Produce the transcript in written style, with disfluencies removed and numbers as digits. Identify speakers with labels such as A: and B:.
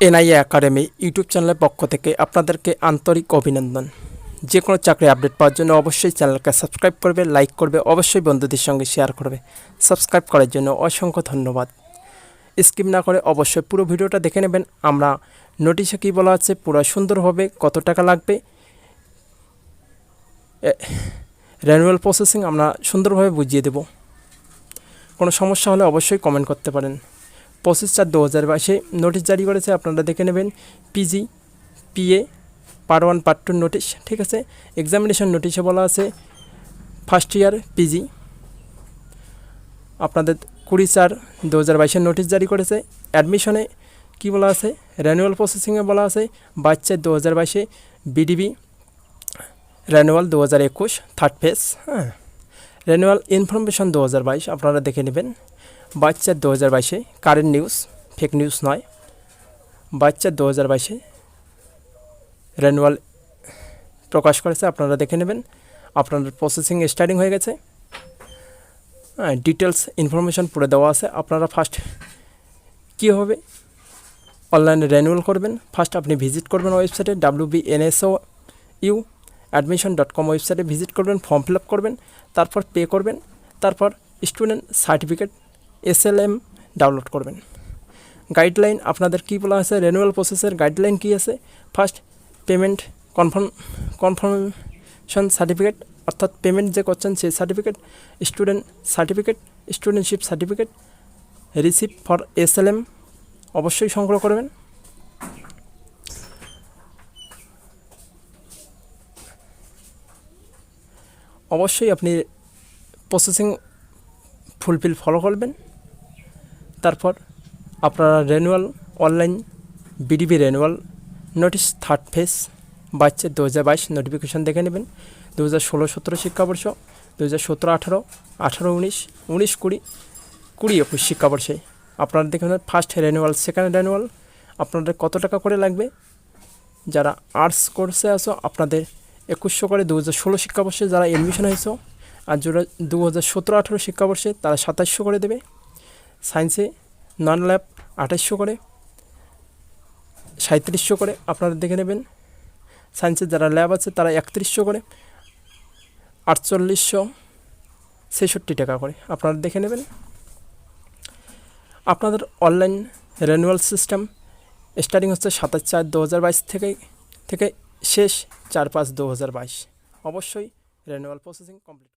A: NIA academy YouTube চ্যানেলের পক্ষ থেকে আপনাদেরকে আন্তরিক অভিনন্দন। যে কোনো চাকরি আপডেট পাওয়ার জন্য অবশ্যই চ্যানেলকে সাবস্ক্রাইব করবে, লাইক করবে, অবশ্যই বন্ধুদের সঙ্গে শেয়ার করবে। সাবস্ক্রাইব করার জন্য অসংখ্য ধন্যবাদ। স্কিপ না করে অবশ্যই পুরো ভিডিওটা দেখে নেবেন। আমরা নোটিশে কী বলা আছে পুরো সুন্দরভাবে, কত টাকা লাগবে, রেনুয়াল প্রসেসিং আমরা সুন্দরভাবে বুঝিয়ে দেব। কোনো সমস্যা হলে অবশ্যই কমেন্ট করতে পারেন। 25/4/2022 নোটিশ জারি করেছে, আপনারা দেখে নেবেন। PG PA part 1 part 2 notice, ঠিক আছে। এক্সামিনেশন নোটিশে বলা আছে ফার্স্ট ইয়ার পিজি আপনাদের 20/4/2022 নোটিশ জারি করেছে। অ্যাডমিশনে কি বলা আছে, রেনুয়াল প্রসেসিংয়ে বলা আছে 22/4/2022 বিডিবি রেনুয়াল 2021 থার্ড ফেজ। হ্যাঁ, রেনুয়াল ইনফরমেশন 2022 আপনারা দেখে নেবেন। 22/4/2022 কারেন্ট নিউজ, ফেক নিউজ নয়। 22/4/2022 রেনুয়াল প্রকাশ করেছে, আপনারা দেখে নেবেন। আপনাদের প্রসেসিং স্টার্টিং হয়ে গেছে। ডিটেলস ইনফরমেশন পুরো দেওয়া আছে। আপনারা ফার্স্ট কী হবে, অনলাইনে রেনুয়াল করবেন। ফার্স্ট আপনি ভিজিট করবেন ওয়েবসাইটে NSOU admission.com ওয়েবসাইটে ভিজিট করবেন, ফর্ম ফিল আপ করবেন, তারপর পে করবেন, তারপর স্টুডেন্ট সার্টিফিকেট SLM ডাউনলোড করবেন। গাইডলাইন আপনাদের কী বলা আছে, রেনুয়াল প্রসেসের গাইডলাইন কী আছে, ফার্স্ট পেমেন্ট কনফার্মেশন সার্টিফিকেট, অর্থাৎ পেমেন্ট যে করছেন সেই certificate, student certificate, studentship certificate, receipt for SLM অবশ্যই সংগ্রহ করবেন। অবশ্যই আপনি প্রসেসিং ফুলফিল ফলো করবেন। তারপর আপনারা renewal online BDB renewal notice third phase 22/2022 notification দেখে নেবেন। 2016-17 শিক্ষাবর্ষ, 2017-18, 18-19, 19-20, 20-21 শিক্ষাবর্ষে আপনারা দেখে নেবেন ফার্স্ট রেনুয়াল, সেকেন্ড রেনুয়াল আপনাদের কত টাকা করে লাগবে। যারা আর্টস কোর্সে আসো আপনাদের 2100 করে 2016 শিক্ষাবর্ষে যারা এডমিশন হয়েছে, আর যারা 2017-18 শিক্ষাবর্ষে তারা 2700 করে দেবে। সায়েন্সে নন ল্যাব 2800 করে, 3700 করে আপনারা দেখে নেবেন। সায়েন্সে যারা ল্যাব আছে তারা 3100 করে, 4866 টাকা করে আপনারা দেখে নেবেন। আপনাদের অনলাইন রেনুয়াল সিস্টেম স্টার্টিং হচ্ছে 27/4/2022 থেকে শেষ 4/5/2022। অবশ্যই রেনুয়াল প্রসেসিং কমপ্লিট।